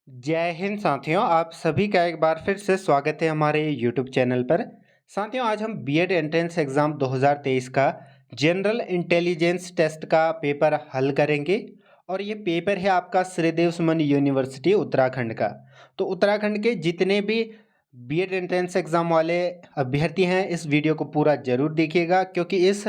जय हिंद साथियों, आप सभी का एक बार फिर से स्वागत है हमारे यूट्यूब चैनल पर। साथियों, आज हम बीएड एंट्रेंस एग्ज़ाम 2023 का जनरल इंटेलिजेंस टेस्ट का पेपर हल करेंगे और ये पेपर है आपका श्रीदेव सुमन यूनिवर्सिटी उत्तराखंड का। तो उत्तराखंड के जितने भी बीएड एंट्रेंस एग्ज़ाम वाले अभ्यर्थी हैं, इस वीडियो को पूरा ज़रूर देखिएगा, क्योंकि इस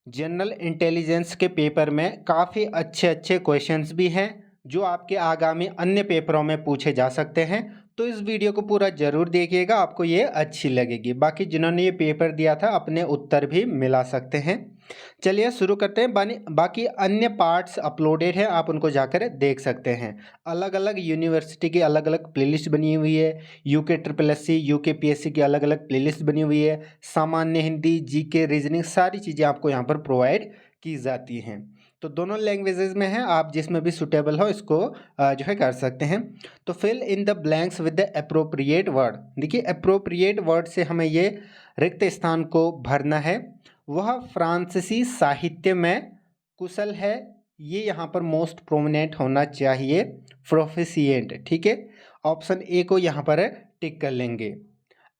जनरल इंटेलिजेंस के पेपर में काफ़ी अच्छे अच्छे क्वेश्चंस भी हैं जो आपके आगामी अन्य पेपरों में पूछे जा सकते हैं। तो इस वीडियो को पूरा ज़रूर देखिएगा, आपको ये अच्छी लगेगी। बाकी जिन्होंने ये पेपर दिया था अपने उत्तर भी मिला सकते हैं। चलिए शुरू करते हैं। बाकी अन्य पार्ट्स अपलोडेड है, आप उनको जाकर देख सकते हैं। अलग अलग यूनिवर्सिटी की अलग अलग प्लेलिस्ट बनी हुई है। UK triple S C, UK PSC की अलग अलग प्लेलिस्ट बनी हुई है। सामान्य हिंदी, जीके, रीजनिंग, सारी चीज़ें आपको यहाँ पर प्रोवाइड की जाती हैं। तो दोनों लैंग्वेजेस में है, आप जिसमें भी सुटेबल हो इसको जो है कर सकते हैं। तो fill in the blanks with the appropriate word. देखिए, अप्रोप्रिएट वर्ड से हमें ये रिक्त स्थान को भरना है। वह फ्रांसीसी साहित्य में कुशल है, ये यहाँ पर मोस्ट प्रोमिनेंट होना चाहिए, प्रोफिशिएंट। ठीक है, ऑप्शन ए को यहाँ पर टिक कर लेंगे।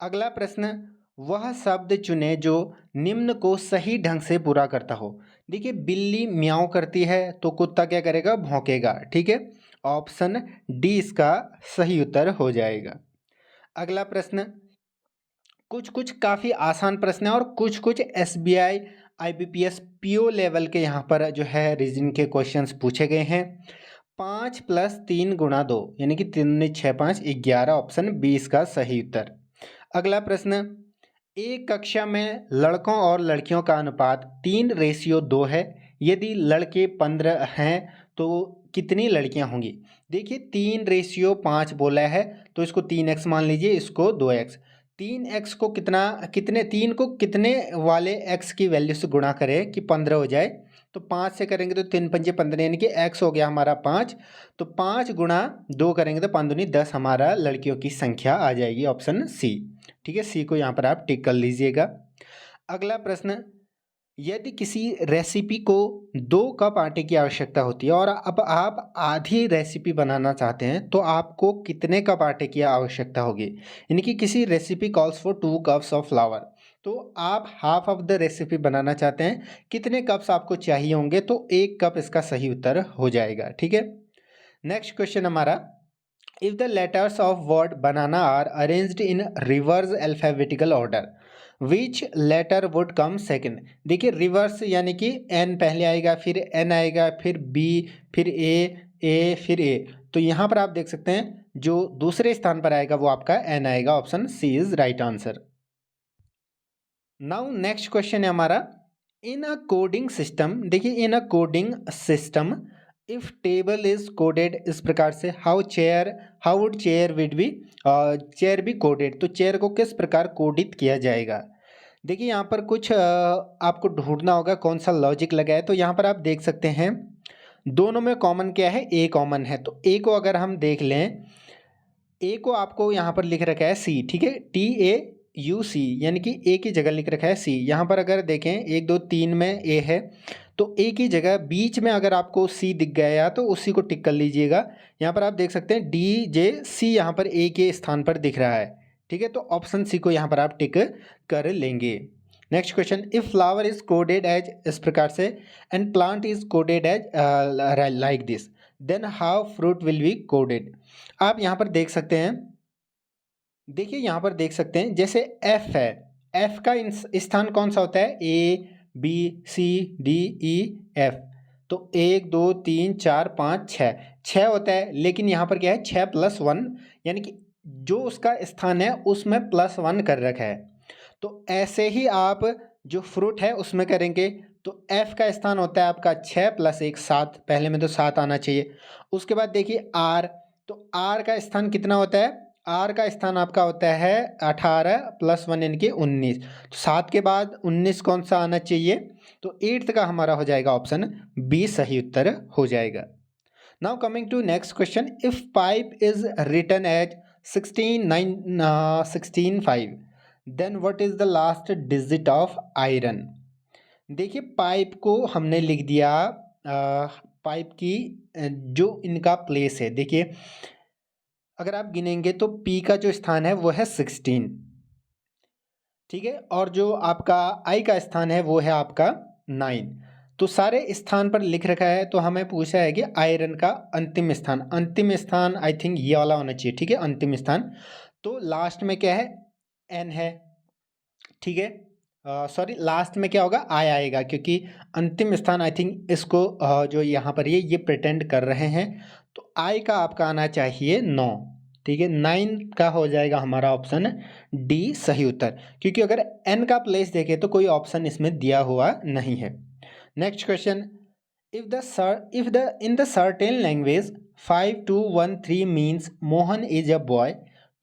अगला प्रश्न, वह शब्द चुने जो निम्न को सही ढंग से पूरा करता हो। देखिए, बिल्ली म्याऊं करती है तो कुत्ता क्या करेगा? भौंकेगा। ठीक है, ऑप्शन डी इसका सही उत्तर हो जाएगा। अगला प्रश्न, कुछ कुछ काफ़ी आसान प्रश्न है और कुछ कुछ एसबीआई आईबीपीएस पीओ लेवल के यहाँ पर जो है रीजनिंग के क्वेश्चंस पूछे गए हैं। 5+3 × 2 यानी कि 3×6=5=11, ऑप्शन बी इसका सही उत्तर। अगला प्रश्न, एक कक्षा में लड़कों और लड़कियों का अनुपात 3:2 है। यदि लड़के 15 हैं तो कितनी लड़कियां होंगी? देखिए, 3:5 बोला है तो इसको 3x मान लीजिए, इसको 2x। 3x को कितने 3 को कितने वाले x की वैल्यू से गुणा करें कि 15 हो जाए? तो 5 से करेंगे तो 3×5=15, यानी कि x हो गया हमारा 5। तो 5×2 करेंगे तो 5×10 हमारा लड़कियों की संख्या आ जाएगी, ऑप्शन सी। ठीक है, सी को यहाँ पर आप टिक कर लीजिएगा। अगला प्रश्न, यदि किसी रेसिपी को 2 कप आटे की आवश्यकता होती है और अब आप आधी रेसिपी बनाना चाहते हैं तो आपको कितने कप आटे की आवश्यकता होगी? यानी कि किसी recipe calls for 2 cups of flower, तो आप हाफ ऑफ द रेसिपी बनाना चाहते हैं, कितने कप्स आपको चाहिए होंगे? तो 1 कप इसका सही उत्तर हो जाएगा। ठीक है, नेक्स्ट क्वेश्चन हमारा, if the letters of word banana are arranged in reverse alphabetical order, which letter would come second? देखिए, रिवर्स यानी कि n पहले आएगा, फिर n आएगा, फिर b, फिर a, फिर a। तो यहाँ पर आप देख सकते हैं जो दूसरे स्थान पर आएगा वो आपका n आएगा, option C is right answer. Now next question है हमारा, इन अ कोडिंग सिस्टम। देखिए, in a coding system if table is coded इस प्रकार से, how would chair would be chair be coded. तो चेयर को किस प्रकार कोडित किया जाएगा? देखिए, यहाँ पर कुछ आपको ढूंढना होगा कौन सा लॉजिक लगा है। तो यहाँ पर आप देख सकते हैं दोनों में कॉमन क्या है? ए कॉमन है। तो ए को अगर हम देख लें, ए को आपको यहाँ पर लिख रखा है सी। ठीक है, TAUC, यानी कि ए की जगह लिख रखा है सी। यहाँ पर अगर देखें 1 2 3 में ए है, तो ए की जगह बीच में अगर आपको सी दिख गया तो उसी को टिक कर लीजिएगा। यहाँ पर आप देख सकते हैं DJC यहाँ पर ए के स्थान पर दिख रहा है। ठीक है, तो ऑप्शन सी को यहाँ पर आप टिक कर लेंगे। Next question, if flower is coded as इस प्रकार से and plant is coded as like this, then how fruit will be coded? आप यहाँ पर देख सकते हैं, देखिए यहाँ पर देख सकते हैं जैसे एफ है, एफ का स्थान कौन सा होता है? ABCDEF। तो 1 2 3 4 5 6 6 होता है, लेकिन यहाँ पर क्या है? 6+1, यानी कि जो उसका स्थान है उसमें +1 कर रखा है। तो ऐसे ही आप जो फ्रूट है उसमें करेंगे। तो एफ का स्थान होता है आपका 6+1 7, पहले में तो 7 आना चाहिए। उसके बाद देखिए आर, तो आर का स्थान कितना होता है? आर का स्थान आपका होता है 18+1 यानी कि 19। तो 7 के बाद 19 कौन सा आना चाहिए? तो 8th का हमारा हो जाएगा, ऑप्शन बी सही उत्तर हो जाएगा। Now coming to next question, if pipe is written as 16 5, then what is the last digit of iron? देखिए, पाइप को हमने लिख दिया, पाइप की जो इनका प्लेस है, देखिए अगर आप गिनेंगे तो पी का जो स्थान है वो है 16, ठीक है, और जो आपका आई का स्थान है वो है आपका 9। तो सारे स्थान पर लिख रखा है, तो हमें पूछा है कि आयरन का अंतिम स्थान आई थिंक ये वाला होना चाहिए, ठीक है, अंतिम स्थान। तो लास्ट में क्या है, एन है, ठीक है, सॉरी लास्ट में क्या होगा, आई आएगा, क्योंकि अंतिम स्थान आई थिंक इसको जो यहाँ पर ये प्रिटेंड कर रहे हैं, तो आई का आपका आना चाहिए 9, ठीक है, 9 का हो जाएगा हमारा ऑप्शन डी सही उत्तर, क्योंकि अगर एन का प्लेस देखें तो कोई ऑप्शन इसमें दिया हुआ नहीं है। Next question, if the in the certain language 5213 means Mohan is a boy,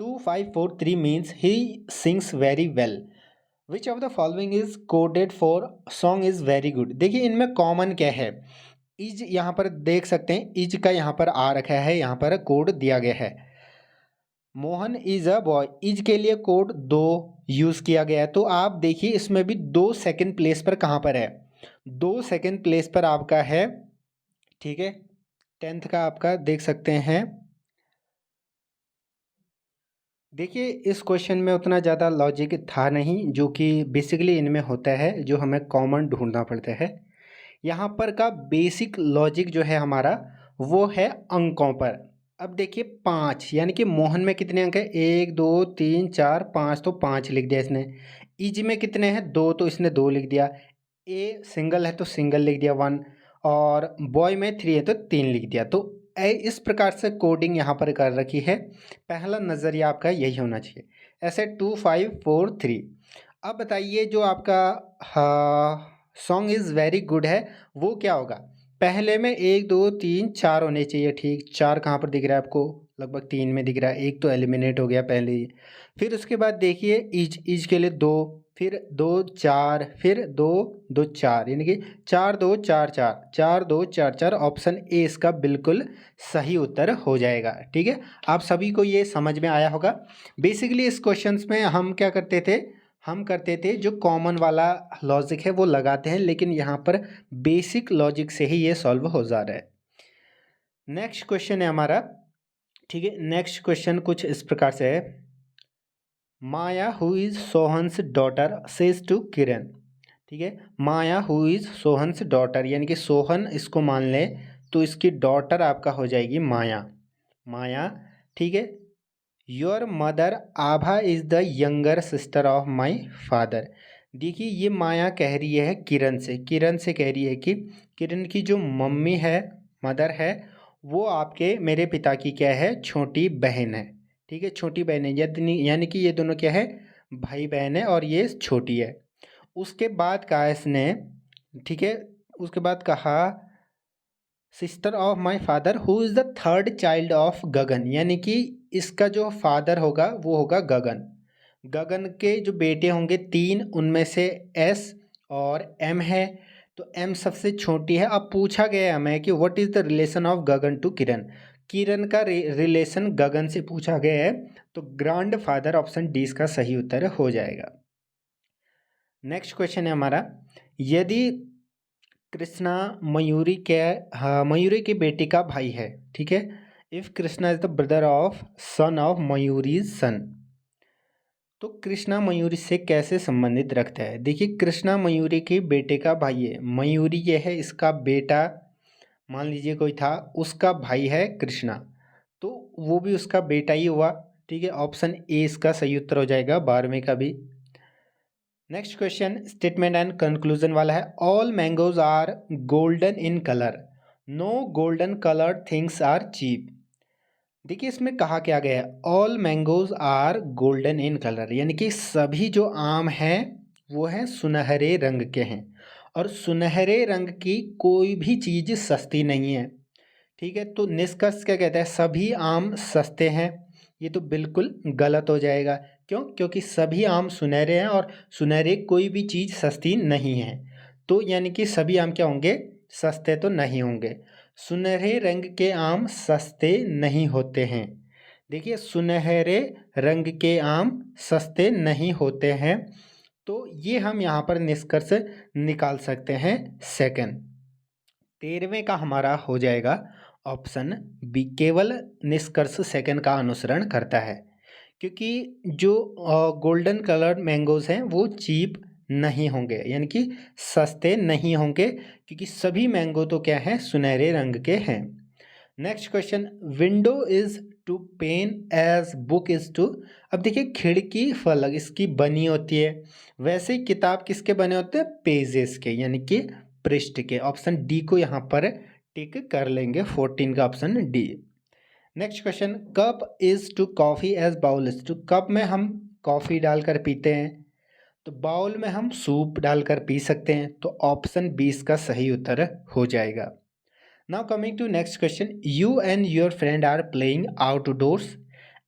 2543 means he sings very well, which of the following is coded for song is very good. देखिए इनमें कॉमन क्या है, is यहाँ पर देख सकते हैं, is का यहाँ पर आ रखा है, यहाँ पर कोड दिया गया है। Mohan is a boy, is के लिए कोड 2 यूज किया गया है, तो आप देखिए इसमें भी 2 सेकंड प्लेस पर कहाँ पर है, 2 सेकंड प्लेस पर आपका है, ठीक है, 10th का आपका देख सकते हैं। देखिए इस क्वेश्चन में उतना ज़्यादा लॉजिक था नहीं, जो कि बेसिकली इनमें होता है, जो हमें कॉमन ढूंढना पड़ता है। यहाँ पर का बेसिक लॉजिक जो है हमारा वो है अंकों पर। अब देखिए 5, यानी कि मोहन में कितने अंक है, 1 2 3 4 5, तो 5 लिख दिया इसने। इज में कितने हैं, 2, तो इसने 2 लिख दिया। ए सिंगल है तो सिंगल लिख दिया 1, और बॉय में 3 है तो 3 लिख दिया। तो इस प्रकार से कोडिंग यहाँ पर कर रखी है। पहला नज़रिया आपका यही होना चाहिए। ऐसे 2 5 4 3। अब बताइए जो आपका सॉन्ग इज़ वेरी गुड है वो क्या होगा। पहले में 1 2 3 4 होने चाहिए, ठीक, 4 कहाँ पर दिख रहा है आपको, लगभग 3 में दिख रहा है, एक तो एलिमिनेट हो गया पहले ही। फिर उसके बाद देखिए इज के लिए 2, फिर 2 4, फिर 2 2 4, यानी कि 4 2 4 4 4 2 4 4, ऑप्शन ए इसका बिल्कुल सही उत्तर हो जाएगा। ठीक है, आप सभी को ये समझ में आया होगा। बेसिकली इस क्वेश्चंस में हम क्या करते थे, हम करते थे जो कॉमन वाला लॉजिक है वो लगाते हैं, लेकिन यहाँ पर बेसिक लॉजिक से ही ये सॉल्व हो जा रहा है। नेक्स्ट क्वेश्चन है हमारा, ठीक है, नेक्स्ट क्वेश्चन कुछ इस प्रकार से है। Maya who is Sohan's daughter says to Kiran, ठीक है, Maya who is Sohan's daughter, यानी कि सोहन इसको मान ले तो इसकी डॉटर आपका हो जाएगी माया, माया, ठीक है। Your mother Abha is the younger sister of my father. देखिए ये माया कह रही है किरण से, किरण से कह रही है कि किरण की जो मम्मी है, मदर है, वो आपके मेरे पिता की क्या है, छोटी बहन है, ठीक है, छोटी बहन है, यानी कि ये दोनों क्या है, भाई बहन है, और ये छोटी है। उसके बाद कहा इसने, ठीक है, उसके बाद कहा sister of my father who is the third child of Gagan, यानी कि इसका जो फादर होगा वो होगा गगन। गगन के जो बेटे होंगे 3, उनमें से एस और एम है, तो एम सबसे छोटी है। अब पूछा गया है हमें कि what is the relation of Gagan to Kiran, Kiran का रिलेशन गगन से पूछा गया है, तो ग्रैंड फादर ऑप्शन डी इसका सही उत्तर हो जाएगा। नेक्स्ट क्वेश्चन है हमारा, यदि कृष्णा मयूरी के मयूरी की बेटी का भाई है, ठीक है, if Krishna is the brother of son of Mayuri son, तो कृष्णा मयूरी से कैसे संबंधित रखता है। देखिए कृष्णा मयूरी के बेटे का भाई है, मयूरी ये है इसका बेटा, मान लीजिए कोई था, उसका भाई है कृष्णा, तो वो भी उसका बेटा ही हुआ, ठीक है, ऑप्शन ए इसका सही उत्तर हो जाएगा 12वें का भी। Next question statement and conclusion वाला है। All mangoes are golden in colour, no golden coloured things are cheap. देखिए इसमें कहा क्या गया है, all mangoes are golden in colour, यानी कि सभी जो आम हैं वो हैं सुनहरे रंग के हैं, और सुनहरे रंग की कोई भी चीज़ सस्ती नहीं है, ठीक है। तो निष्कर्ष क्या कहता है, सभी आम सस्ते हैं, ये तो बिल्कुल गलत हो जाएगा। क्यों, क्योंकि सभी आम सुनहरे हैं और सुनहरे कोई भी चीज़ सस्ती नहीं है, तो यानी कि सभी आम क्या होंगे, सस्ते तो नहीं होंगे। सुनहरे रंग के आम सस्ते नहीं होते हैं। देखिए सुनहरे रंग के आम सस्ते नहीं होते हैं, तो ये हम यहाँ पर निष्कर्ष निकाल सकते हैं। सेकंड 13वें का हमारा हो जाएगा ऑप्शन बी केवल निष्कर्ष सेकंड का अनुसरण करता है, क्योंकि जो गोल्डन कलर्ड मैंगोज हैं वो चीप नहीं होंगे, यानी कि सस्ते नहीं होंगे, क्योंकि सभी मैंगो तो क्या हैं, सुनहरे रंग के हैं। Next question, window is to pen as book is to. अब देखिए, खिड़की फलक इसकी बनी होती है, वैसे ही किताब किसके बने होते हैं, पेजेस के, यानी कि पृष्ठ के। ऑप्शन डी को यहाँ पर टिक कर लेंगे, 14 का option D. Next question, cup is to coffee as bowl is to. Cup में हम कॉफ़ी डालकर पीते हैं, तो बाउल में हम सूप डालकर पी सकते हैं, तो ऑप्शन 20 का सही उत्तर हो जाएगा। Now coming to next question, you and your friend are playing outdoors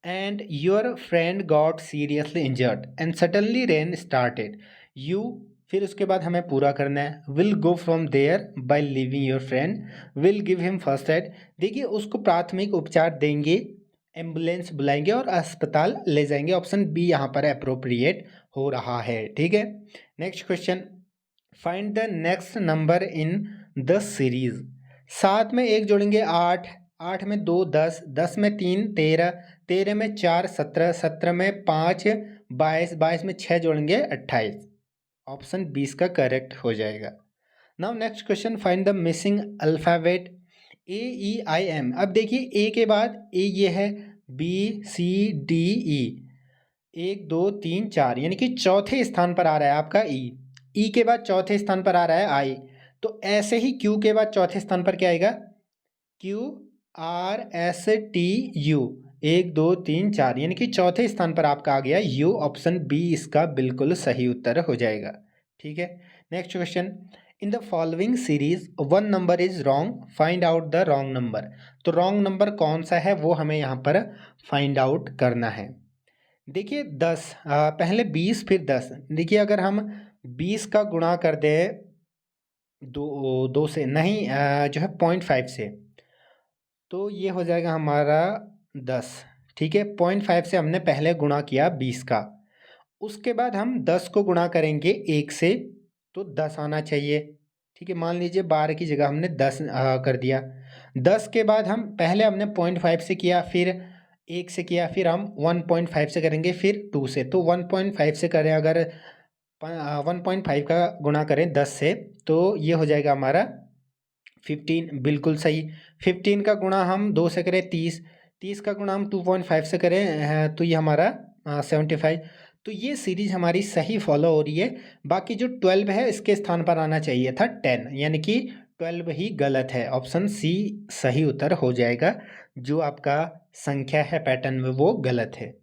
and your friend got seriously injured and suddenly rain started. You, फिर उसके बाद हमें पूरा करना है, will go from there by leaving your friend, will give him first aid. देखिए, उसको प्राथमिक उपचार देंगे, एम्बुलेंस बुलाएंगे और अस्पताल ले जाएंगे। ऑप्शन बी यहाँ पर अप्रोप्रिएट हो रहा है। ठीक है। Next question, find the next number in the series. 7 में 1 जोड़ेंगे 8, 8 में 2 10, 10 में 3 13, 13 में 4 17, 17 में 5 22, 22 में 6 जोड़ेंगे 28। ऑप्शन 20 का करेक्ट हो जाएगा। Now next question, find the missing alphabet AEIM। अब देखिए, ए के बाद ए ये है, BCDE 1 2 3 4, यानी कि चौथे स्थान पर आ रहा है आपका ई के बाद चौथे स्थान पर आ रहा है आई, तो ऐसे ही क्यू के बाद चौथे स्थान पर क्या आएगा, QRSTU 1 2 3 4, यानी कि चौथे स्थान पर आपका आ गया यू। ऑप्शन बी इसका बिल्कुल सही उत्तर हो जाएगा। ठीक है। Next question, in the following series 1 number is wrong, find out the wrong number. तो रॉन्ग नंबर कौन सा है वो हमें यहाँ पर फाइंड आउट करना है। देखिए 10, पहले 20 फिर 10। देखिए, अगर हम 20 का गुणा कर दें दो से नहीं, जो है 0.5 से, तो ये हो जाएगा हमारा 10। ठीक है, 0.5 से हमने पहले गुणा किया 20 का, उसके बाद हम 10 को गुणा करेंगे 1 से, तो 10 आना चाहिए। ठीक है, मान लीजिए 12 की जगह हमने 10 कर दिया। 10 के बाद हम पहले हमने 0.5 से किया, फिर 1 से किया, फिर हम 1.5 से करेंगे, फिर 2 से। तो 1.5 से करें, अगर 1.5 का गुणा करें 10 से, तो ये हो जाएगा हमारा 15, बिल्कुल सही। 15 का गुणा हम 2 से करें 30, 30 का गुणा हम 2.5 से करें, तो ये हमारा 75। तो ये सीरीज हमारी सही फॉलो हो रही है। बाकी जो 12 है इसके स्थान पर आना चाहिए था 10, यानी कि 12 ही गलत है। ऑप्शन सी सही उत्तर हो जाएगा, जो आपका संख्या है पैटर्न में वो गलत है।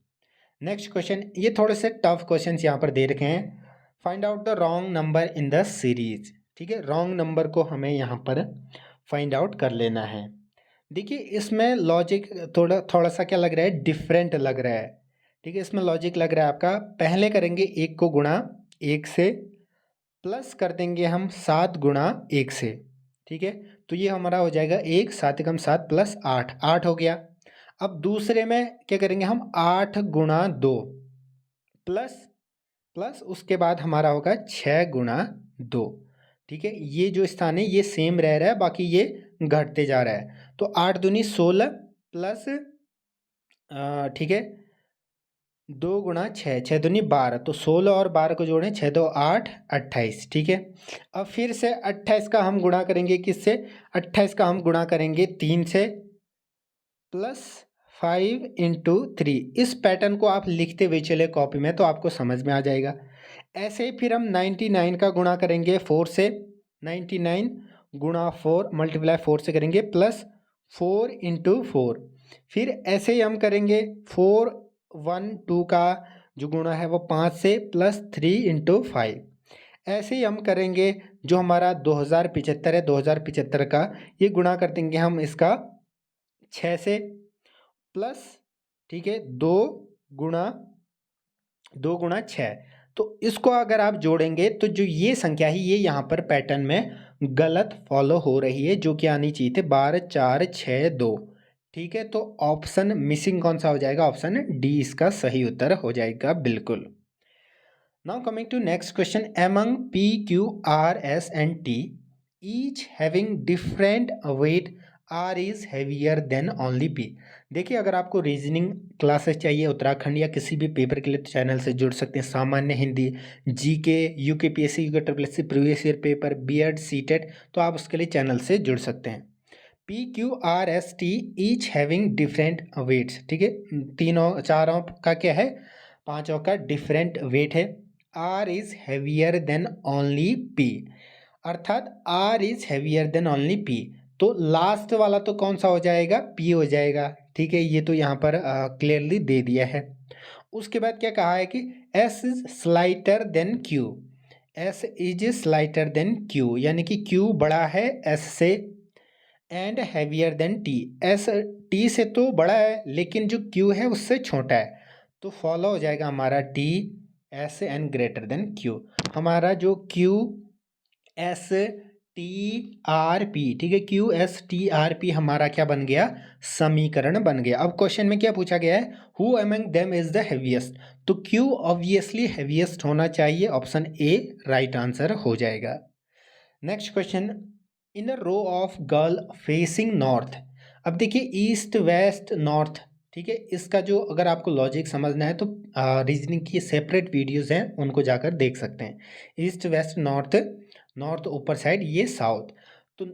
नेक्स्ट क्वेश्चन, ये थोड़े से टफ क्वेश्चन यहाँ पर दे रखे हैं। Find out the wrong number in the series. ठीक है, रॉन्ग नंबर को हमें यहाँ पर फाइंड आउट कर लेना है। देखिए, इसमें लॉजिक थोड़ा सा क्या लग रहा है, डिफरेंट लग रहा है। ठीक है, इसमें लॉजिक लग रहा है आपका, पहले करेंगे 1 को गुणा 1 से, प्लस कर देंगे हम 7 गुणा 1 से। ठीक है, तो ये हमारा हो जाएगा 1 7 एकम 7 प्लस 8, 8 हो गया। अब दूसरे में क्या करेंगे हम, 8 गुणा 2 प्लस प्लस उसके बाद हमारा होगा 6 गुणा 2। ठीक है, ये जो स्थान है ये सेम रह रहा है, बाकी ये घटते जा रहा है। तो 8 दूनी 16 प्लस, ठीक है, 2 गुणा 6, 6 दूनी 12, तो 16 और 12 को जोड़ें, 6 2 8 28। ठीक है, अब फिर से 28 का हम गुणा करेंगे किससे, 28 का हम गुणा करेंगे 3 से, प्लस 5 इंटू 3। इस पैटर्न को आप लिखते हुए चले कॉपी में, तो आपको समझ में आ जाएगा। ऐसे ही फिर हम 99 का गुणा करेंगे 4 से, 99 गुणा 4 मल्टीप्लाई 4 से करेंगे, प्लस 4 इंटू 4। फिर ऐसे ही हम करेंगे 4 1 2 का जो गुणा है वो 5 से, प्लस 3 इंटू 5। ऐसे ही हम करेंगे जो हमारा 2075 है, 2075 का ये गुणा कर देंगे हम इसका 6 से, प्लस, ठीक है, 2 गुणा 6। तो इसको अगर आप जोड़ेंगे तो जो ये संख्या है ये यहाँ पर पैटर्न में गलत फॉलो हो रही है, जो कि आनी चाहिए थे 12 4 6 2। ठीक है, तो ऑप्शन मिसिंग कौन सा हो जाएगा, ऑप्शन डी इसका सही उत्तर हो जाएगा बिल्कुल। Now coming to next question, among P Q R S and T each having different weight R is heavier than only P. देखिए, अगर आपको रीजनिंग क्लासेस चाहिए उत्तराखंड या किसी भी पेपर के लिए, तो चैनल से जुड़ सकते हैं। सामान्य Hindi, GK, UKPSC, UK triple SC, previous year paper, BEd, CTET, तो आप उसके लिए चैनल से जुड़ सकते हैं। P Q R S T each having different weights, ठीक है, तीनों चारों का क्या है, पांचों का डिफरेंट वेट है। R is heavier than only P, अर्थात R is heavier than only P, तो लास्ट वाला तो कौन सा हो जाएगा, पी हो जाएगा, ठीक है। ये तो यहाँ पर क्लियरली दे दिया है। उसके बाद क्या कहा है कि S is slighter than Q, S is slighter than Q, यानी कि क्यू बड़ा है एस से, and heavier than T, S T से तो बड़ा है लेकिन जो क्यू है उससे छोटा है, तो फॉलो हो जाएगा हमारा T S and greater than Q. हमारा जो Q S T R P, ठीक है, Q S T R P हमारा क्या बन गया, समीकरण बन गया। अब क्वेश्चन में क्या पूछा गया है, who among them is the heaviest, तो क्यू ऑब्वियसली हैवीएस्ट होना चाहिए, ऑप्शन ए राइट आंसर हो जाएगा। Next question, in a row of girl facing north. अब देखिए ईस्ट वेस्ट नॉर्थ, ठीक है, इसका जो अगर आपको लॉजिक समझना है तो रीजनिंग की सेपरेट वीडियोस हैं, उनको जाकर देख सकते हैं। ईस्ट वेस्ट नॉर्थ, नॉर्थ ऊपर साइड, ये साउथ, तो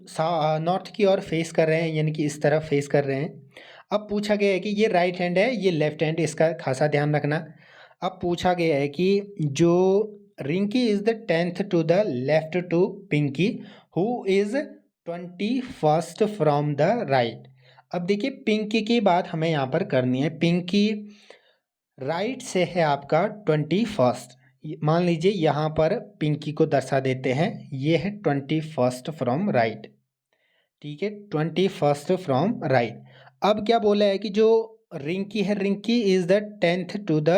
नॉर्थ की ओर फेस कर रहे हैं, यानी कि इस तरफ फेस कर रहे हैं। अब पूछा गया है कि ये राइट हैंड है, ये लेफ्ट हैंड, इसका खासा ध्यान रखना। अब पूछा गया है कि जो Rinki is the 10th to the left to Pinki, who is 21st from the right. अब देखिए पिंकी की बात हमें यहाँ पर करनी है, पिंकी राइट से है आपका 21st, मान लीजिए यहाँ पर पिंकी को दर्शा देते हैं, ये है 21st फ्रॉम राइट, ठीक है, 21st फ्रॉम राइट। अब क्या बोला है कि जो रिंकी है, Rinki is the 10th to the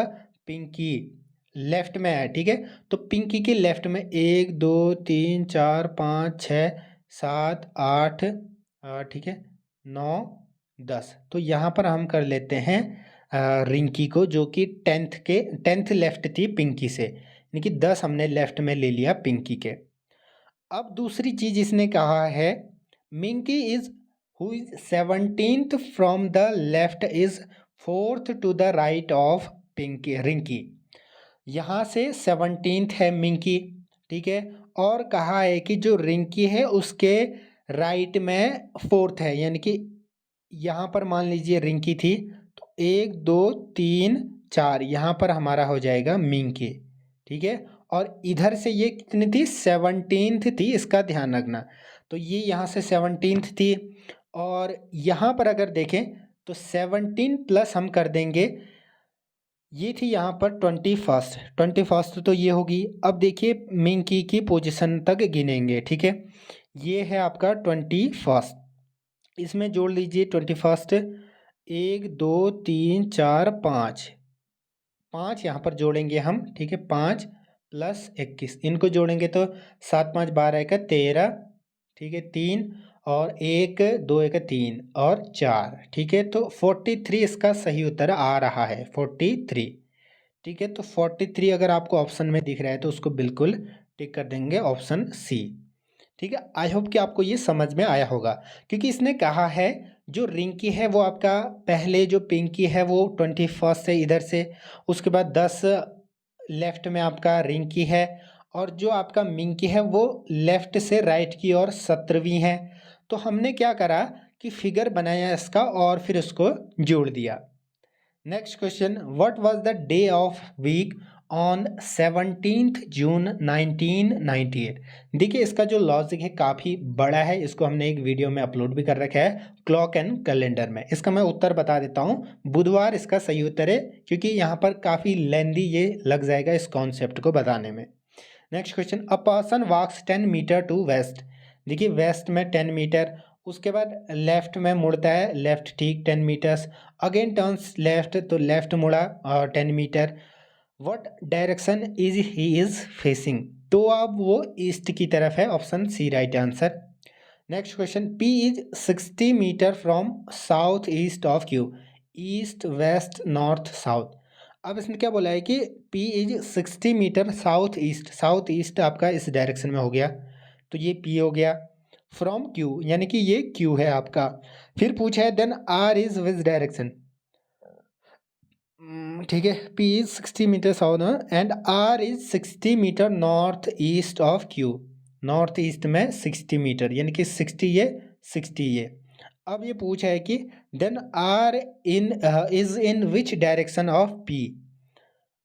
Pinki, left में है, ठीक है, तो पिंकी के लेफ्ट में 1 2 3 4 5 6 7 8, ठीक है, 9 10, तो यहाँ पर हम कर लेते हैं रिंकी को, जो कि 10th लेफ्ट थी पिंकी से, यानी कि 10 हमने लेफ्ट में ले लिया पिंकी के। अब दूसरी चीज इसने कहा है, Minki is who is 17th from the left is 4th to the right of Pinki Rinki, यहाँ से 17th है मिंकी, ठीक है, और कहा है कि जो रिंकी है उसके राइट में 4th है, यानी कि यहाँ पर मान लीजिए रिंकी थी, तो 1 2 3 4, यहाँ पर हमारा हो जाएगा मिंकी, ठीक है, और इधर से ये कितनी थी, 17th थी, इसका ध्यान रखना। तो ये यहाँ से 17th थी, और यहाँ पर अगर देखें तो 17 प्लस हम कर देंगे, ये थी यहाँ पर 21st तो ये होगी। अब देखिए मिंकी की पोजीशन तक गिनेंगे, ठीक है, ये है आपका 21st, इसमें जोड़ लीजिए 21st, 1 2 3 4 5, 5 यहाँ पर जोड़ेंगे हम, ठीक है, 5 + 21, इनको जोड़ेंगे तो 7 5 12 1 13, ठीक है, 3 और 1 2 1 3 और 4, ठीक है, तो 43 इसका सही उत्तर आ रहा है, 43, ठीक है, तो 43 अगर आपको ऑप्शन में दिख रहा है तो उसको बिल्कुल टिक कर देंगे, ऑप्शन सी, ठीक है। आई होप कि आपको ये समझ में आया होगा, क्योंकि इसने कहा है जो रिंकी है वो आपका पहले, जो पिंकी है वो 21st से इधर से, उसके बाद 10 लेफ्ट में आपका रिंकी है, और जो आपका मिंकी है वो लेफ्ट से राइट की ओर 17वीं है। तो हमने क्या करा कि फिगर बनाया इसका और फिर उसको जोड़ दिया। Next question, what was the day of week on 17th June 1998। देखिए इसका जो लॉजिक है काफ़ी बड़ा है, इसको हमने एक वीडियो में अपलोड भी कर रखा है क्लॉक एंड कैलेंडर में। इसका मैं उत्तर बता देता हूँ, बुधवार इसका सही उत्तर है, क्योंकि यहाँ पर काफ़ी लेंदी ये लग जाएगा इस कॉन्सेप्ट को बताने में। Next question, a person walks 10 metre to west. देखिए वेस्ट में 10 मीटर, उसके बाद लेफ्ट में मुड़ता है, लेफ्ट ठीक 10 मीटर्स, अगेन टर्न्स लेफ्ट, तो लेफ्ट मुड़ा और 10 metre. What direction is he is facing, तो अब वो ईस्ट की तरफ है, option C right answer. Next question, P is 60 metre from south east of Q, east west north south. अब इसने क्या बोला है कि P is 60 metre south east, south east आपका इस डायरेक्शन में हो गया, तो ये पी हो गया, फ्रॉम क्यू, यानी कि ये क्यू है आपका। फिर पूछा है then R is which direction, ठीक है, P is 60 metre south and R is 60 metre north east of Q. North east में 60 मीटर, यानी कि 60 ये 60 ये। अब ये पूछा है कि then R in is in which direction of P.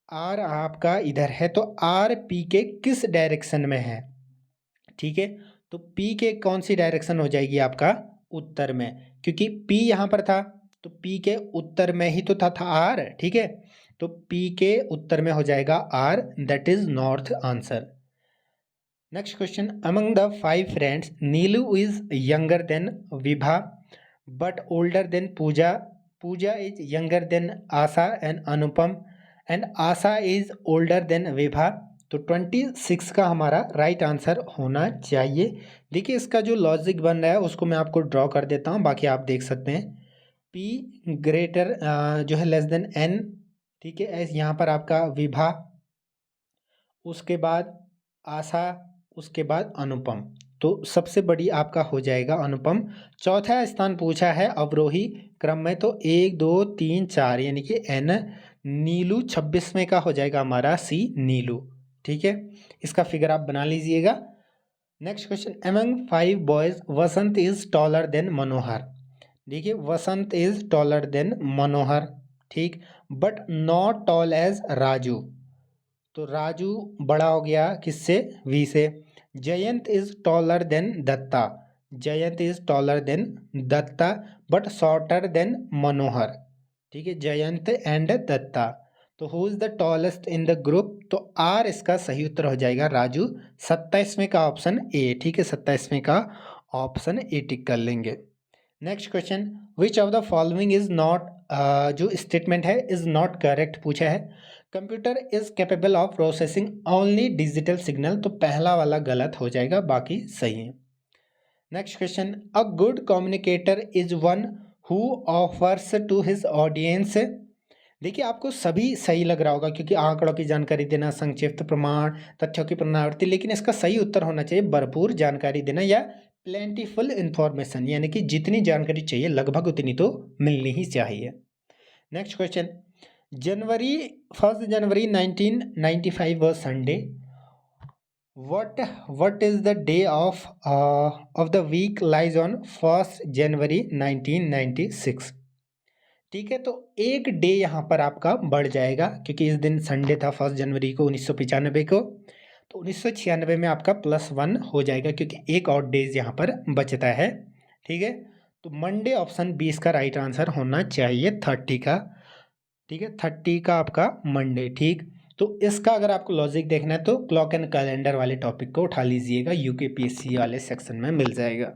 R आपका इधर है तो आर पी के किस डायरेक्शन में है, ठीक है। तो पी के कौन सी डायरेक्शन हो जाएगी आपका, उत्तर में, क्योंकि पी यहाँ पर था तो पी के उत्तर में ही तो था आर, ठीक है। तो पी के उत्तर में हो जाएगा R, that is north answer. Next question, among the 5 friends Neelu is younger than Vibha but older than Pooja, Pooja is younger than Asha and Anupam and Asha is older than Vibha. तो 26 का हमारा राइट आंसर होना चाहिए। देखिए इसका जो लॉजिक बन रहा है उसको मैं आपको ड्रॉ कर देता हूँ, बाकी आप देख सकते हैं। P ग्रेटर जो है लेस देन N, ठीक है। यहाँ पर आपका विभा, उसके बाद आशा, उसके बाद अनुपम, तो सबसे बड़ी आपका हो जाएगा अनुपम। चौथा स्थान पूछा है अवरोही क्रम में, तो 1 2 3 4 यानी कि N। नीलू 26वें का हो जाएगा हमारा C नीलू, ठीक है। इसका फिगर आप बना लीजिएगा। Next question, among 5 boys Vasant is taller than Manohar. देखिए Vasant is taller than Manohar, ठीक, but not tall as Raju. तो राजू बड़ा हो गया किससे, वी से। Jayant is taller than Datta, Jayant is taller than Datta but shorter than Manohar, ठीक है। जयंत एंड दत्ता, तो who is the tallest in the group, तो आर इसका सही उत्तर हो जाएगा राजू। 27वें का ऑप्शन ए, ठीक है, 27वें का ऑप्शन ए टिक कर लेंगे। Next question, which of the following is not, जो स्टेटमेंट है इज नॉट करेक्ट पूछा है। Computer is capable of processing only digital signal, तो पहला वाला गलत हो जाएगा, बाकी सही है। Next question, a good communicator is one who offers to his audience. देखिए आपको सभी सही लग रहा होगा क्योंकि आंकड़ों की जानकारी देना, संक्षिप्त प्रमाण, तथ्यों की पुनरावृत्ति, लेकिन इसका सही उत्तर होना चाहिए भरपूर जानकारी देना या प्लेंटीफुल इंफॉर्मेशन, यानी कि जितनी जानकारी चाहिए लगभग उतनी तो मिलनी ही चाहिए। Next question, January 1 January 1995 was Sunday. What is the day of the week lies on 1 January 1996? ठीक है, तो एक डे यहाँ पर आपका बढ़ जाएगा क्योंकि इस दिन संडे था 1 जनवरी को 1995 को, तो 1996 में आपका +1 हो जाएगा क्योंकि एक और डेज यहाँ पर बचता है, ठीक है। तो मंडे ऑप्शन 20 का राइट आंसर होना चाहिए 30 का, ठीक है, 30 का आपका मंडे, ठीक। तो इसका अगर आपको लॉजिक देखना है तो क्लॉक एंड कैलेंडर वाले टॉपिक को उठा लीजिएगा, यूकेपीएससी वाले सेक्शन में मिल जाएगा।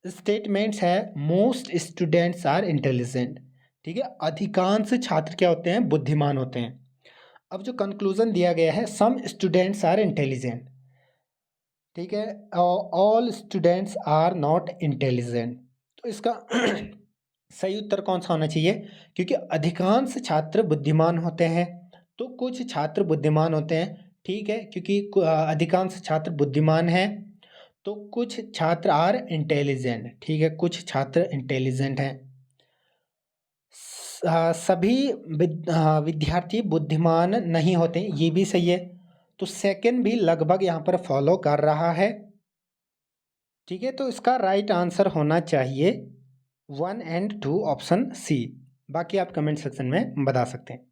स्टेटमेंट्स है मोस्ट स्टूडेंट्स आर इंटेलिजेंट, ठीक है, अधिकांश छात्र क्या होते हैं, बुद्धिमान होते हैं। अब जो कंक्लूजन दिया गया है सम स्टूडेंट्स आर इंटेलिजेंट, ठीक है, all students are not intelligent, तो इसका सही उत्तर कौन सा होना चाहिए, क्योंकि अधिकांश छात्र बुद्धिमान होते हैं तो कुछ छात्र बुद्धिमान होते हैं, ठीक है, क्योंकि अधिकांश छात्र बुद्धिमान हैं तो कुछ छात्र आर इंटेलिजेंट, ठीक है, कुछ छात्र इंटेलिजेंट हैं। सभी विद्यार्थी बुद्धिमान नहीं होते, ये भी सही है, तो सेकंड भी लगभग यहाँ पर फॉलो कर रहा है, ठीक है। तो इसका राइट आंसर होना चाहिए 1 और 2 ऑप्शन सी, बाकी आप कमेंट सेक्शन में बता सकते हैं।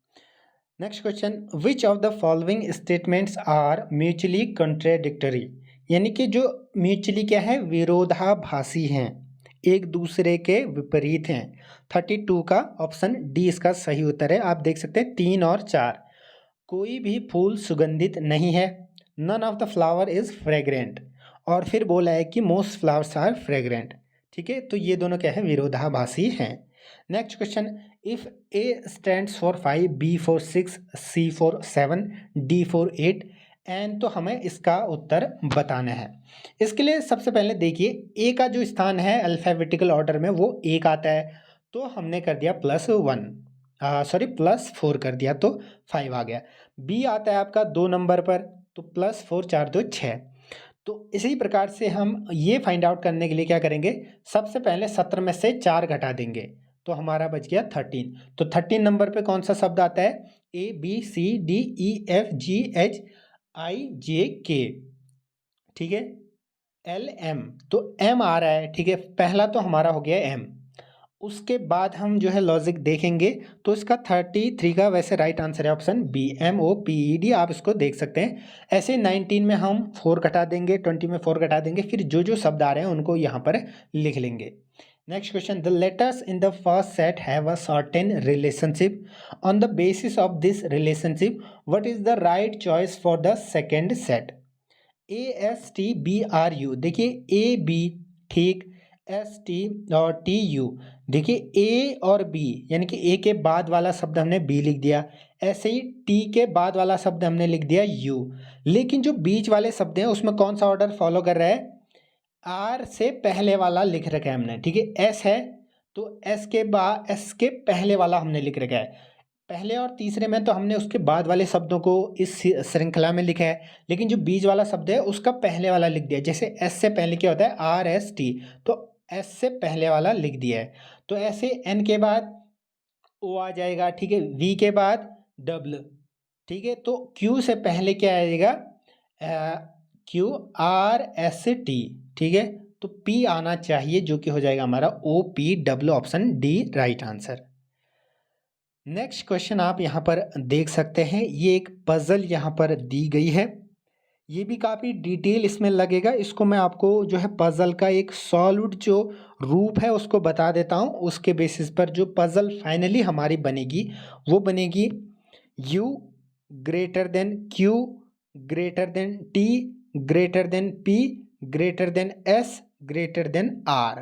Next question, which of the following statements are mutually contradictory, यानी कि जो म्यूचुअली क्या है, विरोधाभासी हैं, एक दूसरे के विपरीत हैं। 32 का ऑप्शन डी इसका सही उत्तर है। आप देख सकते हैं 3 और 4, कोई भी फूल सुगंधित नहीं है, none of the flower is fragrant, और फिर बोला है कि मोस्ट फ्लावर्स आर फ्रेग्रेंट, ठीक है, तो ये दोनों क्या है, विरोधाभासी हैं। Next question, if A stands for 5, B for 6, C for 7, D for 8 and, तो हमें इसका उत्तर बताना है। इसके लिए सबसे पहले देखिए ए का जो स्थान है अल्फाबेटिकल ऑर्डर में वो 1 आता है, तो हमने कर दिया +4 कर दिया तो 5 आ गया। बी आता है आपका 2 नंबर पर, तो +4 4 2 6, तो इसी प्रकार से हम ये फाइंड आउट करने के लिए क्या करेंगे, सबसे पहले 17 में से 4 घटा देंगे तो हमारा बच गया 13। तो 13 नंबर पे कौन सा शब्द आता है, ABCDEFGHIJK, ठीक है, LM, तो M आ रहा है, ठीक है, पहला तो हमारा हो गया M। उसके बाद हम जो है लॉजिक देखेंगे तो इसका 33 का वैसे राइट आंसर है ऑप्शन बी, MOPED, आप इसको देख सकते हैं। ऐसे 19 में हम 4 घटा देंगे, 20 में 4 घटा देंगे, फिर जो जो शब्द आ रहे हैं उनको यहाँ पर लिख लेंगे। Next question, the letters in the first set have a certain relationship, on the basis of this relationship what is the right choice for the second set. ASTBRU, देखिए AB, ठीक, ST और TU, देखिए A और B, यानी कि A के बाद वाला शब्द हमने B लिख दिया, ऐसे ही T के बाद वाला शब्द हमने लिख दिया U, लेकिन जो बीच वाले शब्द हैं उसमें कौन सा ऑर्डर फॉलो कर रहा है, R से पहले वाला लिख रखा है हमने, ठीक है, S है तो S के बाद, S के पहले वाला हमने लिख रखा है। पहले और तीसरे में तो हमने उसके बाद वाले शब्दों को इस श्रृंखला में लिखा है, लेकिन जो बीच वाला शब्द है उसका पहले वाला लिख दिया। जैसे S से पहले क्या होता है, RST, तो S से पहले वाला लिख दिया है। तो ऐसे N के बाद O आ जाएगा, ठीक है, V के बाद W, ठीक है, तो Q से पहले क्या आएगा, QRST, ठीक है, तो P आना चाहिए जो कि हो जाएगा हमारा OPW, option D right answer. Next question आप यहाँ पर देख सकते हैं, ये एक पजल यहाँ पर दी गई है, ये भी काफ़ी डिटेल इसमें लगेगा। इसको मैं आपको जो है पजल का एक सॉल्व्ड जो रूप है उसको बता देता हूँ, उसके बेसिस पर जो पजल फाइनली हमारी बनेगी वो बनेगी U greater than Q greater than T greater than P greater than S greater than R,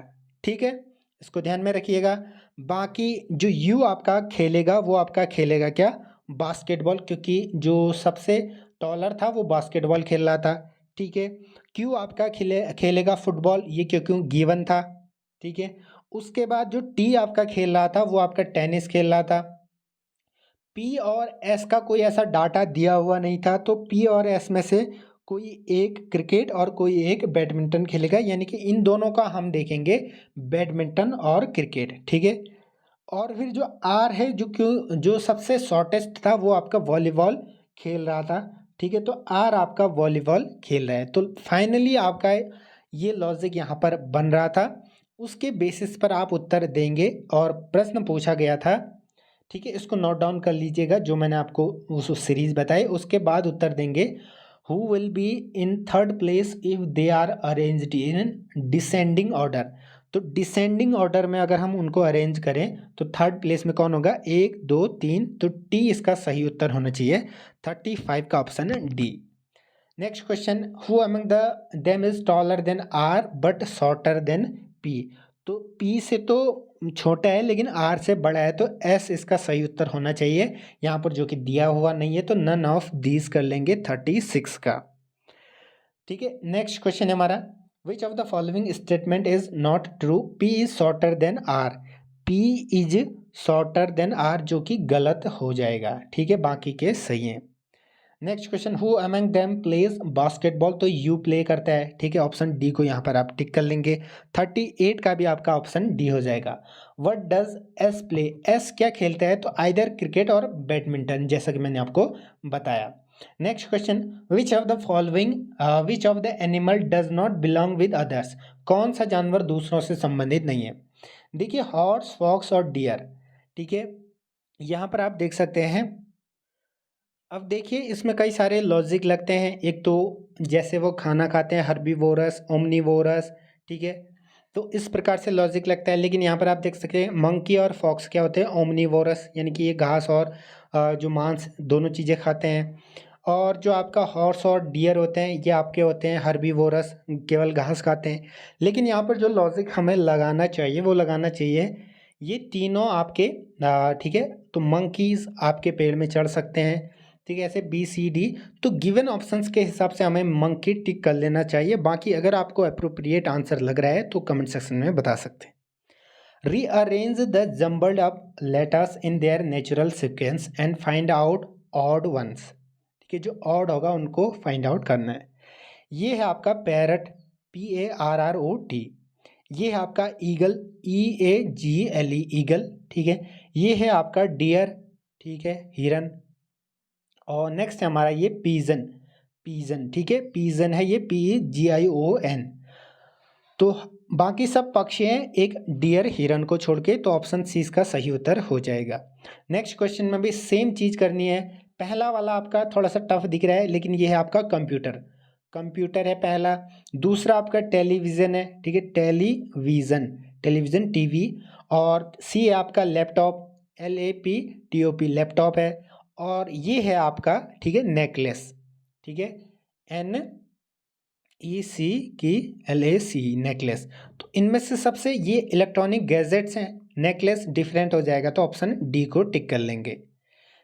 ठीक है, इसको ध्यान में रखिएगा। बाकी जो U आपका खेलेगा वो आपका खेलेगा क्या, बास्केटबॉल, क्योंकि जो सबसे टॉलर था वो बास्केटबॉल खेल रहा था, ठीक है। Q आपका खेलेगा फुटबॉल, ये क्योंकि गिवन था, ठीक है। उसके बाद जो T आपका खेल रहा था वो आपका टेनिस खेल रहा था। P और S का कोई ऐसा डाटा दिया हुआ नहीं था, तो P और S में से कोई एक क्रिकेट और कोई एक बैडमिंटन खेलेगा, यानी कि इन दोनों का हम देखेंगे बैडमिंटन और क्रिकेट, ठीक है। और फिर जो R है, जो सबसे शॉर्टेस्ट था वो आपका वॉलीबॉल खेल रहा था, ठीक है, तो R आपका वॉलीबॉल खेल रहा है। तो फाइनली आपका ये लॉजिक यहाँ पर बन रहा था, उसके बेसिस पर आप उत्तर देंगे और प्रश्न पूछा गया था, ठीक है, इसको नोट डाउन कर लीजिएगा जो मैंने आपको उस सीरीज बताई, उसके बाद उत्तर देंगे। Who will be in third place if they are arranged in descending order, तो डिसेंडिंग ऑर्डर में अगर हम उनको अरेंज करें तो थर्ड प्लेस में कौन होगा, 1 2 3, तो टी इसका सही उत्तर होना चाहिए, 35 का ऑप्शन है D. Next question, who among the them is taller than R but shorter than P, तो पी से तो छोटा है लेकिन आर से बड़ा है, तो एस इसका सही उत्तर होना चाहिए, यहाँ पर जो कि दिया हुआ नहीं है, तो नन ऑफ दीज कर लेंगे 36 का, ठीक है। नेक्स्ट क्वेश्चन है हमारा, which of the following statement is not true, P is shorter than R, P is shorter than R जो कि गलत हो जाएगा, ठीक है, बाकी के सही हैं। Next question, who among them plays basketball, तो यू प्ले करता है, ठीक है, ऑप्शन डी को यहाँ पर आप टिक कर लेंगे, 38 का भी आपका ऑप्शन डी हो जाएगा। What does S play, S क्या खेलता है, तो आइदर क्रिकेट और बैडमिंटन, जैसा कि मैंने आपको बताया। Next question, which of the following, which of the animal does not belong with others, कौन सा जानवर दूसरों से संबंधित नहीं है। देखिए हॉर्स, फॉक्स और डियर, ठीक है, यहाँ पर आप देख सकते हैं। अब देखिए इसमें कई सारे लॉजिक लगते हैं, एक तो जैसे वो खाना खाते हैं, हर्बीवोरस, ओमनीवोरस, ठीक है, तो इस प्रकार से लॉजिक लगता है। लेकिन यहाँ पर आप देख सकते हैं मंकी और फॉक्स क्या होते हैं, ओमनीवोरस, यानी कि ये घास और जो मांस दोनों चीज़ें खाते हैं। और जो आपका हॉर्स और डियर होते हैं ये आपके होते हैं हर्बीवोरस, केवल घास खाते हैं। लेकिन यहाँ पर जो लॉजिक हमें लगाना चाहिए वो लगाना चाहिए, ये तीनों आपके ठीक है, तो मंकीज़ आपके पेड़ में चढ़ सकते हैं, ठीक है, ऐसे बी सी डी, तो गिवन ऑप्शंस के हिसाब से हमें मंकी टिक कर लेना चाहिए। बाकी अगर आपको अप्रोप्रिएट आंसर लग रहा है तो कमेंट सेक्शन में बता सकते हैं। Rearrange the jumbled up letters in their natural sequence and find out odd ones, ठीक है, जो ऑड होगा उनको फाइंड आउट करना है। ये है आपका पैरट, PARROT। ये है आपका ईगल, EAGLE ईगल, ठीक है। ये है आपका डियर, ठीक है, हिरन। और नेक्स्ट है हमारा ये पीजन, पीजन, ठीक है, पीजन है ये, PEGION। तो बाकी सब पक्षी हैं एक डियर हिरन को छोड़ के, तो ऑप्शन सी इसका सही उत्तर हो जाएगा। नेक्स्ट क्वेश्चन में भी सेम चीज़ करनी है। पहला वाला आपका थोड़ा सा टफ दिख रहा है, लेकिन ये है आपका कंप्यूटर, कंप्यूटर है पहला। दूसरा आपका टेलीविज़न है, ठीक है, टेलीविज़न, टेलीविज़न टीवी। और सी है आपका लैपटॉप, LAPTOP लैपटॉप है। और ये है आपका, ठीक है, नेकलेस, ठीक है, NECLAC नेकलेस। तो इनमें से सबसे ये इलेक्ट्रॉनिक गैजेट्स हैं, नेकलेस डिफरेंट हो जाएगा, तो ऑप्शन डी को टिक कर लेंगे।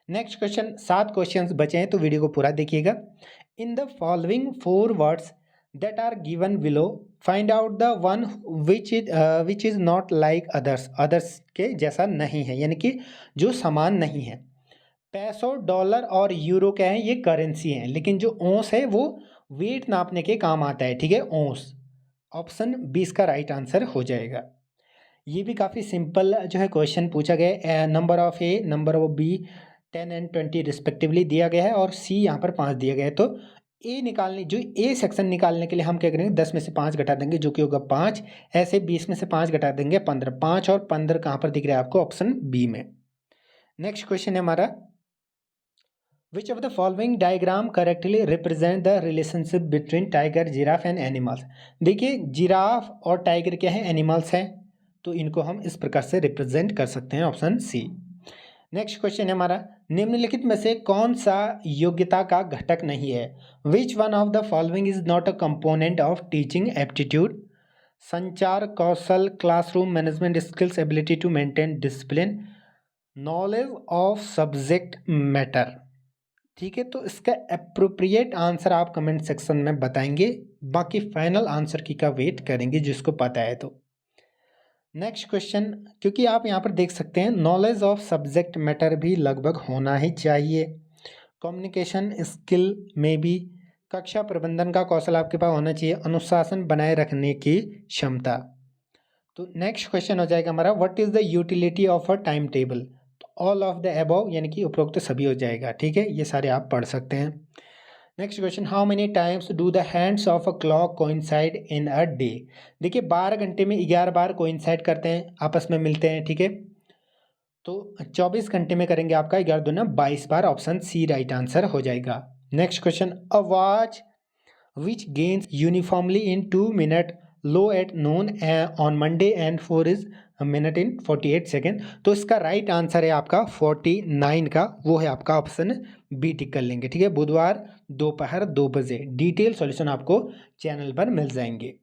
नेक्स्ट क्वेश्चन, 7 क्वेश्चंस बचे हैं, तो वीडियो को पूरा देखिएगा। In the following 4 words that are given below, find out the one which is not like others, others के जैसा नहीं है, यानी कि जो समान नहीं है। पैसों, डॉलर और यूरो क्या है, ये करेंसी हैं, लेकिन जो ओंस है वो वेट नापने के काम आता है, ठीक है, ओंस। ऑप्शन 20 का राइट आंसर हो जाएगा। ये भी काफ़ी सिंपल जो है क्वेश्चन पूछा गया है। Number of A, number of B 10 and 20 respectively दिया गया है, और सी यहाँ पर 5 दिया गया है। तो ए निकालने, जो ए सेक्शन निकालने के लिए हम क्या करेंगे, 10 में से 5 घटा देंगे, जो कि होगा 5। ऐसे 20 में से 5 घटा देंगे 15। 5 और 15 कहाँ पर दिख रहा है आपको, ऑप्शन बी में। नेक्स्ट क्वेश्चन है हमारा, which of the following diagram correctly represent the relationship between tiger, giraffe and animals. देखिए, जिराफ और टाइगर क्या है, एनिमल्स हैं, तो इनको हम इस प्रकार से रिप्रेजेंट कर सकते हैं, ऑप्शन सी। नेक्स्ट क्वेश्चन है हमारा, निम्नलिखित में से कौन सा योग्यता का घटक नहीं है। Which one of the following is not a component of teaching aptitude. संचार कौशल, classroom management skills, ability to maintain discipline, knowledge of subject matter, ठीक है। तो इसका अप्रोप्रिएट आंसर आप कमेंट सेक्शन में बताएंगे, बाकी फाइनल आंसर की का वेट करेंगे जिसको पता है। तो नेक्स्ट क्वेश्चन, क्योंकि आप यहाँ पर देख सकते हैं नॉलेज ऑफ सब्जेक्ट मैटर भी लगभग होना ही चाहिए। कम्युनिकेशन स्किल में भी, कक्षा प्रबंधन का कौशल आपके पास होना चाहिए, अनुशासन बनाए रखने की क्षमता। तो नेक्स्ट क्वेश्चन हो जाएगा हमारा, what is the utility of a time table. तो ऑल ऑफ द अबव, यानी कि उपरोक्त सभी हो जाएगा, ठीक है, ये सारे आप पढ़ सकते हैं। Next question, how many times do the hands of a clock coincide in a day. देखिए, 12 घंटे में 11 बार कोइंसाइड करते हैं, आपस में मिलते हैं, ठीक है। तो 24 घंटे में करेंगे आपका 11 दूना 22 बार, ऑप्शन सी राइट आंसर हो जाएगा। Next question, a watch which gains uniformly in 2 minute low at noon on Monday and 4 is minute in 48 second. तो इसका राइट आंसर है आपका 49 का, वो है आपका ऑप्शन बी, टिक कर लेंगे, ठीक है। बुधवार दोपहर 2 बजे। डिटेल सॉल्यूशन आपको चैनल पर मिल जाएंगे।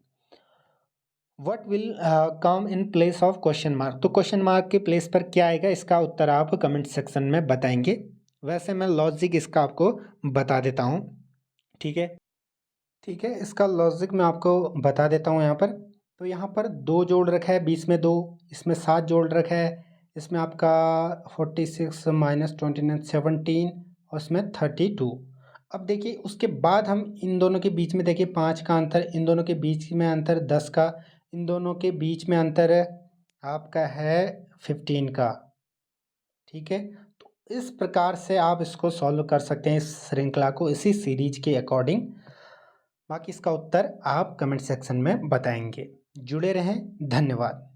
What will come in place of question mark. तो क्वेश्चन मार्क के प्लेस पर क्या आएगा, इसका उत्तर आप कमेंट सेक्शन में बताएंगे। वैसे मैं लॉजिक इसका आपको बता देता हूँ, ठीक है, ठीक है। इसका लॉजिक मैं आपको बता देता हूँ यहाँ पर। तो यहाँ पर 2 जोड़ रखा है, 20 में 2, इसमें 7 जोड़ रखा है, इसमें आपका 46 माइनस 29 17, और इसमें 32। अब देखिए, उसके बाद हम इन दोनों के बीच में देखिए 5 का अंतर, इन दोनों के बीच में अंतर 10 का, इन दोनों के बीच में अंतर आपका है 15 का, ठीक है। तो इस प्रकार से आप इसको सॉल्व कर सकते हैं, इस श्रृंखला को इसी सीरीज के अकॉर्डिंग। बाकी इसका उत्तर आप कमेंट सेक्शन में बताएंगे। जुड़े रहें, धन्यवाद।